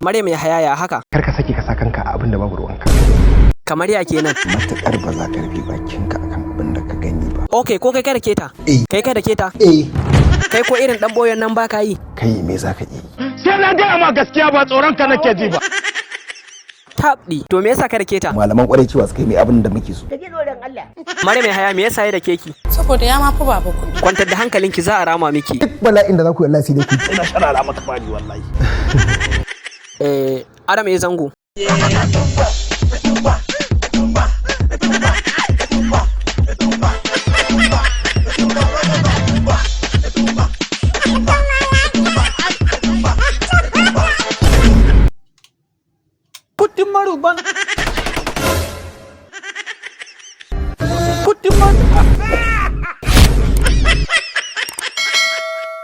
Maryam Yahaya ya haka? Kar ka sake ka sa kanka a abin da babu ruwanka. Kamar ya kenan? Matakar ba za ka rufe bakinka akan abin da ka gani ba. Okay, ko kai kada keta? Kai kada keta? Kai ko irin dan boyon nan baka yi? Kai me za ka yi? Sai na gaya ma gaskiya ba tsoron ka nake ji ba. Tabdi, to me yasa kada keta? Malaman kwarai cewa suka yi mai abin da muke so. Maryam Yahaya me yasa ya da keki? Saboda ya ma fi baba kuɗi. Kwantar da hankalinki za a rama miki. Duk bala'in da za ku yi Allah sai dai ku. Ina sharara maka fari wallahi. Adam ya zango.